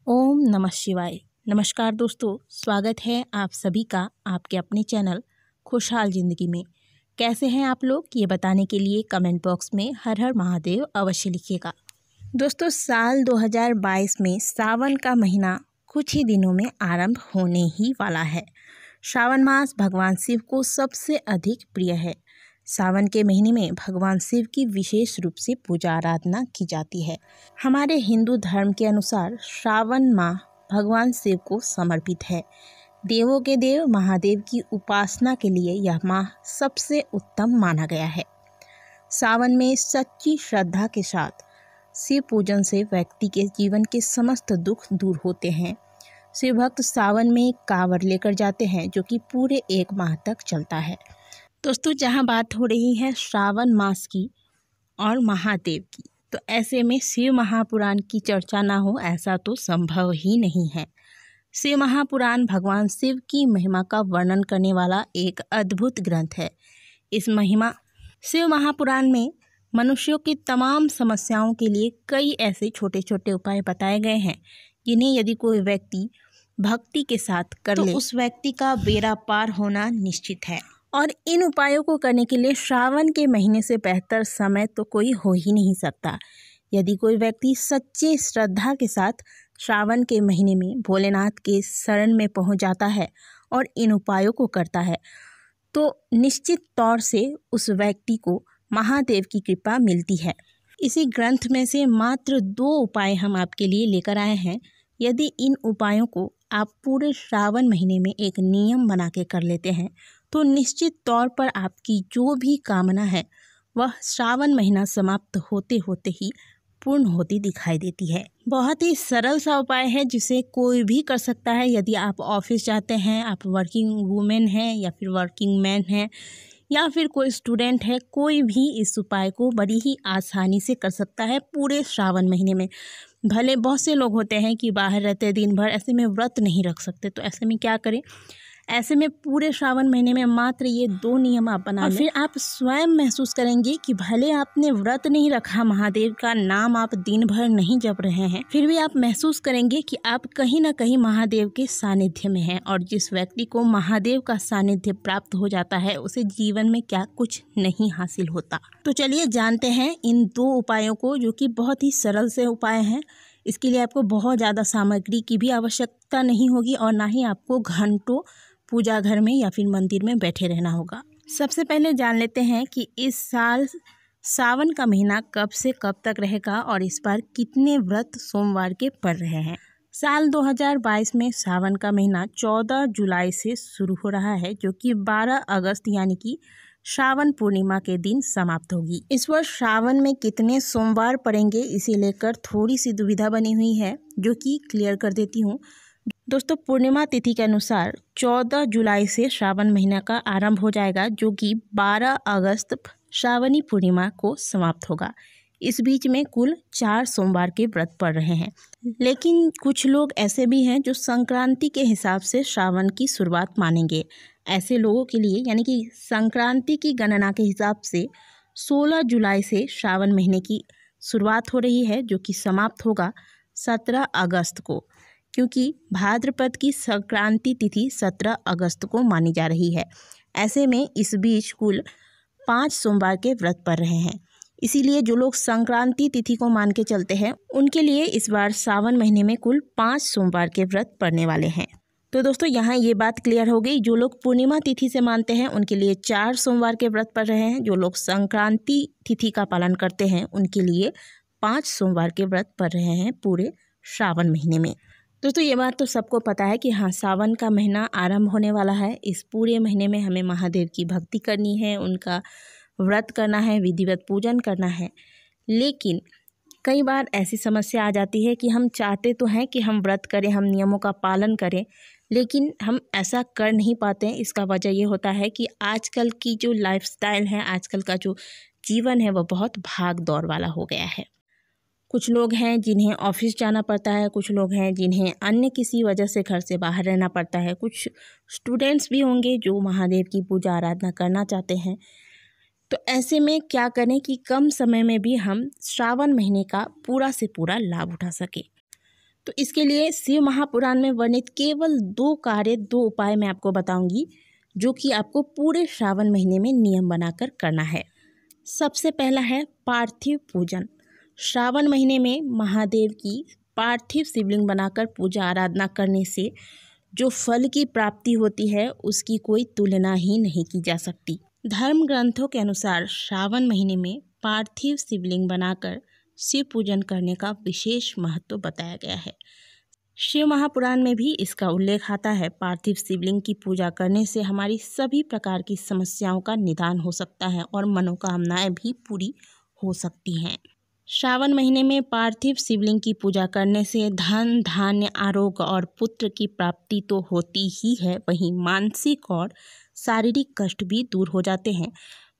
ओम नमः शिवाय। नमस्कार दोस्तों, स्वागत है आप सभी का आपके अपने चैनल खुशहाल ज़िंदगी में। कैसे हैं आप लोग, ये बताने के लिए कमेंट बॉक्स में हर हर महादेव अवश्य लिखिएगा। दोस्तों, साल 2022 में सावन का महीना कुछ ही दिनों में आरंभ होने ही वाला है। श्रावण मास भगवान शिव को सबसे अधिक प्रिय है। सावन के महीने में भगवान शिव की विशेष रूप से पूजा आराधना की जाती है। हमारे हिंदू धर्म के अनुसार श्रावण माह भगवान शिव को समर्पित है। देवों के देव महादेव की उपासना के लिए यह माह सबसे उत्तम माना गया है। सावन में सच्ची श्रद्धा के साथ शिव पूजन से व्यक्ति के जीवन के समस्त दुख दूर होते हैं। शिव भक्त सावन में कांवड़ लेकर जाते हैं जो कि पूरे एक माह तक चलता है। दोस्तों, जहां बात हो रही है श्रावण मास की और महादेव की, तो ऐसे में शिव महापुराण की चर्चा ना हो ऐसा तो संभव ही नहीं है। शिव महापुराण भगवान शिव की महिमा का वर्णन करने वाला एक अद्भुत ग्रंथ है। इस महिमा शिव महापुराण में मनुष्यों की तमाम समस्याओं के लिए कई ऐसे छोटे छोटे उपाय बताए गए हैं जिन्हें यदि कोई व्यक्ति भक्ति के साथ कर ले तो उस व्यक्ति का बेड़ा पार होना निश्चित है। और इन उपायों को करने के लिए श्रावण के महीने से बेहतर समय तो कोई हो ही नहीं सकता। यदि कोई व्यक्ति सच्चे श्रद्धा के साथ श्रावण के महीने में भोलेनाथ के शरण में पहुंच जाता है और इन उपायों को करता है तो निश्चित तौर से उस व्यक्ति को महादेव की कृपा मिलती है। इसी ग्रंथ में से मात्र 2 उपाय हम आपके लिए लेकर आए हैं। यदि इन उपायों को आप पूरे श्रावण महीने में एक नियम बना के कर लेते हैं तो निश्चित तौर पर आपकी जो भी कामना है वह श्रावण महीना समाप्त होते होते ही पूर्ण होती दिखाई देती है। बहुत ही सरल सा उपाय है जिसे कोई भी कर सकता है। यदि आप ऑफिस जाते हैं, आप वर्किंग वुमेन हैं या फिर वर्किंग मैन हैं या फिर कोई स्टूडेंट है, कोई भी इस उपाय को बड़ी ही आसानी से कर सकता है पूरे श्रावण महीने में। भले बहुत से लोग होते हैं कि बाहर रहते दिन भर, ऐसे में व्रत नहीं रख सकते, तो ऐसे में क्या करें, ऐसे में पूरे श्रावण महीने में मात्र ये 2 नियम आप बना लें। फिर आप स्वयं महसूस करेंगे कि भले आपने व्रत नहीं रखा, महादेव का नाम आप दिन भर नहीं जप रहे हैं, फिर भी आप महसूस करेंगे कि आप कहीं ना कहीं महादेव के सानिध्य में हैं। और जिस व्यक्ति को महादेव का सानिध्य प्राप्त हो जाता है उसे जीवन में क्या कुछ नहीं हासिल होता। तो चलिए जानते हैं इन 2 उपायों को, जो कि बहुत ही सरल से उपाय हैं। इसके लिए आपको बहुत ज़्यादा सामग्री की भी आवश्यकता नहीं होगी और ना ही आपको घंटों पूजा घर में या फिर मंदिर में बैठे रहना होगा। सबसे पहले जान लेते हैं कि इस साल सावन का महीना कब से कब तक रहेगा और इस बार कितने व्रत सोमवार के पड़ रहे हैं। साल 2022 में सावन का महीना 14 जुलाई से शुरू हो रहा है, जो कि 12 अगस्त यानी कि श्रावण पूर्णिमा के दिन समाप्त होगी। इस वर्ष श्रावण में कितने सोमवार पड़ेंगे इसे लेकर थोड़ी सी दुविधा बनी हुई है, जो कि क्लियर कर देती हूँ। दोस्तों, पूर्णिमा तिथि के अनुसार 14 जुलाई से श्रावण महीना का आरंभ हो जाएगा, जो कि 12 अगस्त श्रावणी पूर्णिमा को समाप्त होगा। इस बीच में कुल 4 सोमवार के व्रत पड़ रहे हैं। लेकिन कुछ लोग ऐसे भी हैं जो संक्रांति के हिसाब से श्रावण की शुरुआत मानेंगे। ऐसे लोगों के लिए यानी कि संक्रांति की गणना के हिसाब से 16 जुलाई से श्रावण महीने की शुरुआत हो रही है, जो कि समाप्त होगा 17 अगस्त को, क्योंकि भाद्रपद की संक्रांति तिथि 17 अगस्त को मानी जा रही है। ऐसे में इस बीच कुल 5 सोमवार के व्रत पड़ रहे हैं। इसीलिए जो लोग संक्रांति तिथि को मान के चलते हैं उनके लिए इस बार सावन महीने में कुल 5 सोमवार के व्रत पड़ने वाले हैं। तो दोस्तों, यहाँ ये बात क्लियर हो गई। जो लोग पूर्णिमा तिथि से मानते हैं उनके लिए 4 सोमवार के व्रत पड़ रहे हैं। जो लोग संक्रांति तिथि का पालन करते हैं उनके लिए 5 सोमवार के व्रत पड़ रहे हैं पूरे श्रावण महीने में। दोस्तों, ये बात तो सबको पता है कि हाँ, सावन का महीना आरंभ होने वाला है। इस पूरे महीने में हमें महादेव की भक्ति करनी है, उनका व्रत करना है, विधिवत पूजन करना है। लेकिन कई बार ऐसी समस्या आ जाती है कि हम चाहते तो हैं कि हम व्रत करें, हम नियमों का पालन करें, लेकिन हम ऐसा कर नहीं पाते हैं। इसका वजह ये होता है कि आजकल की जो लाइफस्टाइल है, आजकल का जो जीवन है, वह बहुत भाग दौड़ वाला हो गया है। कुछ लोग हैं जिन्हें ऑफिस जाना पड़ता है, कुछ लोग हैं जिन्हें अन्य किसी वजह से घर से बाहर रहना पड़ता है, कुछ स्टूडेंट्स भी होंगे जो महादेव की पूजा आराधना करना चाहते हैं। तो ऐसे में क्या करें कि कम समय में भी हम श्रावण महीने का पूरा से पूरा लाभ उठा सकें। तो इसके लिए शिव महापुराण में वर्णित केवल 2 कार्य, 2 उपाय मैं आपको बताऊंगी, जो कि आपको पूरे श्रावण महीने में नियम बनाकर करना है। सबसे पहला है पार्थिव पूजन। श्रावण महीने में महादेव की पार्थिव शिवलिंग बनाकर पूजा आराधना करने से जो फल की प्राप्ति होती है उसकी कोई तुलना ही नहीं की जा सकती। धर्म ग्रंथों के अनुसार श्रावण महीने में पार्थिव शिवलिंग बनाकर शिव पूजन करने का विशेष महत्व बताया गया है। शिव महापुराण में भी इसका उल्लेख आता है। पार्थिव शिवलिंग की पूजा करने से हमारी सभी प्रकार की समस्याओं का निदान हो सकता है और मनोकामनाएं भी पूरी हो सकती हैं। श्रावण महीने में पार्थिव शिवलिंग की पूजा करने से धन, धान्य, आरोग्य और पुत्र की प्राप्ति तो होती ही है, वहीं मानसिक और शारीरिक कष्ट भी दूर हो जाते हैं।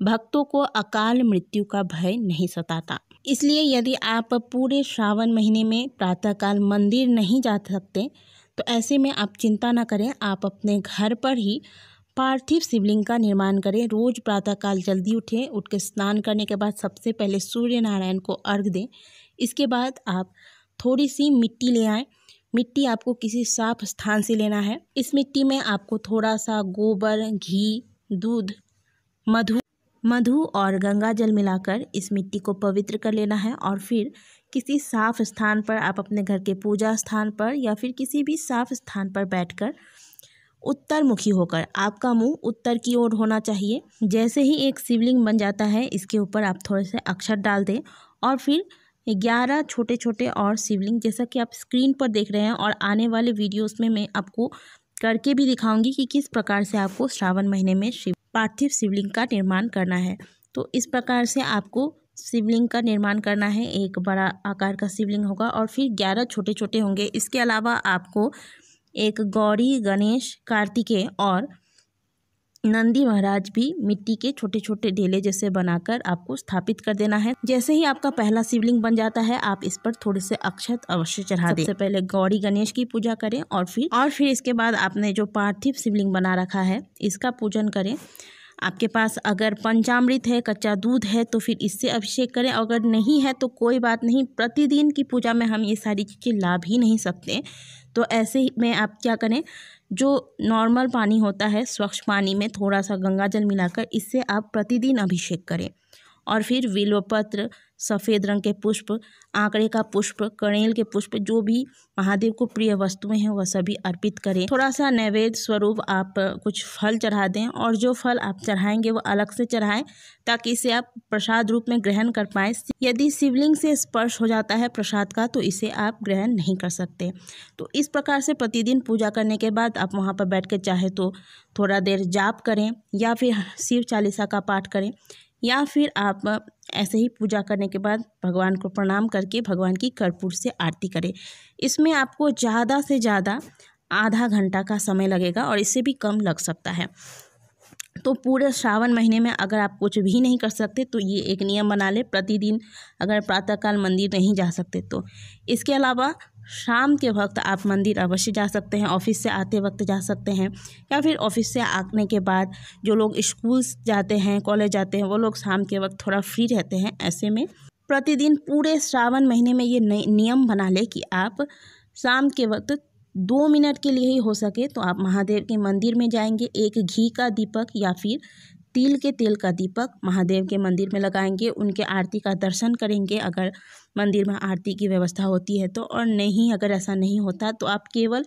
भक्तों को अकाल मृत्यु का भय नहीं सताता। इसलिए यदि आप पूरे श्रावण महीने में प्रातःकाल मंदिर नहीं जा सकते तो ऐसे में आप चिंता न करें, आप अपने घर पर ही पार्थिव शिवलिंग का निर्माण करें। रोज प्रातःकाल जल्दी उठें, उठ के स्नान करने के बाद सबसे पहले सूर्य नारायण को अर्घ दें। इसके बाद आप थोड़ी सी मिट्टी ले आएँ। मिट्टी आपको किसी साफ स्थान से लेना है। इस मिट्टी में आपको थोड़ा सा गोबर, घी, दूध, मधु और गंगा जल मिलाकर इस मिट्टी को पवित्र कर लेना है और फिर किसी साफ स्थान पर आप अपने घर के पूजा स्थान पर या फिर किसी भी साफ स्थान पर बैठकर उत्तरमुखी होकर, आपका मुंह उत्तर की ओर होना चाहिए। जैसे ही एक शिवलिंग बन जाता है, इसके ऊपर आप थोड़े से अक्षत डाल दें और फिर 11 छोटे छोटे और शिवलिंग, जैसा कि आप स्क्रीन पर देख रहे हैं और आने वाले वीडियोस में मैं आपको करके भी दिखाऊंगी कि किस प्रकार से आपको श्रावण महीने में पार्थिव शिवलिंग का निर्माण करना है। तो इस प्रकार से आपको शिवलिंग का निर्माण करना है। एक बड़ा आकार का शिवलिंग होगा और फिर 11 छोटे छोटे होंगे। इसके अलावा आपको एक गौरी, गणेश, कार्तिकेय और नंदी महाराज भी मिट्टी के छोटे छोटे ढेले जैसे बनाकर आपको स्थापित कर देना है। जैसे ही आपका पहला शिवलिंग बन जाता है, आप इस पर थोड़े से अक्षत अवश्य चढ़ा दें। सबसे पहले गौरी गणेश की पूजा करें और फिर इसके बाद आपने जो पार्थिव शिवलिंग बना रखा है इसका पूजन करें। आपके पास अगर पंचामृत है, कच्चा दूध है तो फिर इससे अभिषेक करें। अगर नहीं है तो कोई बात नहीं, प्रतिदिन की पूजा में हम ये सारी चीज़ें ला भी नहीं सकते। तो ऐसे में आप क्या करें, जो नॉर्मल पानी होता है, स्वच्छ पानी में थोड़ा सा गंगा जल मिलाकर इससे आप प्रतिदिन अभिषेक करें। और फिर बिल्वपत्र, सफ़ेद रंग के पुष्प, आंकड़े का पुष्प, कणेल के पुष्प, जो भी महादेव को प्रिय वस्तुएं हैं वह सभी अर्पित करें। थोड़ा सा नैवेद्य स्वरूप आप कुछ फल चढ़ा दें और जो फल आप चढ़ाएंगे वो अलग से चढ़ाएं ताकि इसे आप प्रसाद रूप में ग्रहण कर पाएँ। यदि शिवलिंग से स्पर्श हो जाता है प्रसाद का तो इसे आप ग्रहण नहीं कर सकते। तो इस प्रकार से प्रतिदिन पूजा करने के बाद आप वहाँ पर बैठ के चाहे तो थोड़ा देर जाप करें या फिर शिव चालीसा का पाठ करें या फिर आप ऐसे ही पूजा करने के बाद भगवान को प्रणाम करके भगवान की कर्पूर से आरती करें। इसमें आपको ज़्यादा से ज़्यादा आधा घंटा का समय लगेगा और इससे भी कम लग सकता है। तो पूरे श्रावण महीने में अगर आप कुछ भी नहीं कर सकते तो ये एक नियम बना ले, प्रतिदिन अगर प्रातःकाल मंदिर नहीं जा सकते तो। इसके अलावा शाम के वक्त आप मंदिर अवश्य जा सकते हैं, ऑफिस से आते वक्त जा सकते हैं या फिर ऑफिस से आने के बाद जो लोग स्कूल जाते हैं, कॉलेज जाते हैं, वो लोग शाम के वक्त थोड़ा फ्री रहते हैं। ऐसे में प्रतिदिन पूरे श्रावण महीने में ये नियम बना ले कि आप शाम के वक्त 2 मिनट के लिए ही हो सके तो आप महादेव के मंदिर में जाएंगे, एक घी का दीपक या फिर तिल के तेल का दीपक महादेव के मंदिर में लगाएंगे, उनके आरती का दर्शन करेंगे अगर मंदिर में आरती की व्यवस्था होती है तो, और नहीं अगर ऐसा नहीं होता तो आप केवल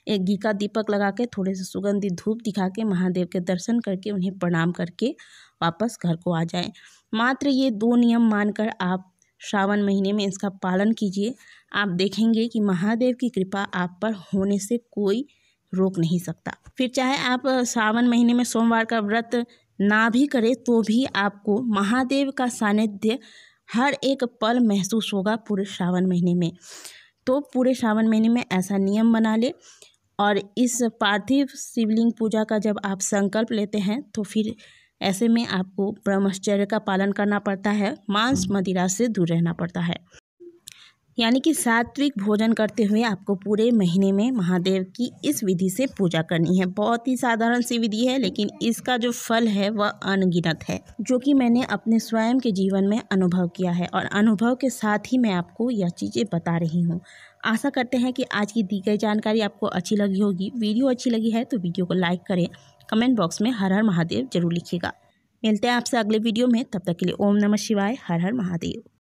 एक घी का दीपक लगा के थोड़े से सुगंधित धूप दिखा के महादेव के दर्शन करके उन्हें प्रणाम करके वापस घर को आ जाएं। मात्र ये 2 नियम मानकर आप श्रावण महीने में इसका पालन कीजिए। आप देखेंगे कि महादेव की कृपा आप पर होने से कोई रोक नहीं सकता। फिर चाहे आप श्रावण महीने में सोमवार का व्रत ना भी करें तो भी आपको महादेव का सानिध्य हर एक पल महसूस होगा पूरे श्रावण महीने में। तो पूरे श्रावण महीने में ऐसा नियम बना ले और इस पार्थिव शिवलिंग पूजा का जब आप संकल्प लेते हैं तो फिर ऐसे में आपको ब्रह्मचर्य का पालन करना पड़ता है, मांस मदिरा से दूर रहना पड़ता है। यानी कि सात्विक भोजन करते हुए आपको पूरे महीने में महादेव की इस विधि से पूजा करनी है। बहुत ही साधारण सी विधि है लेकिन इसका जो फल है वह अनगिनत है, जो कि मैंने अपने स्वयं के जीवन में अनुभव किया है और अनुभव के साथ ही मैं आपको यह चीज़ें बता रही हूँ। आशा करते हैं कि आज की दी गई जानकारी आपको अच्छी लगी होगी। वीडियो अच्छी लगी है तो वीडियो को लाइक करें, कमेंट बॉक्स में हर हर महादेव जरूर लिखिएगा। मिलते हैं आपसे अगले वीडियो में, तब तक के लिए ओम नमः शिवाय, हर हर महादेव।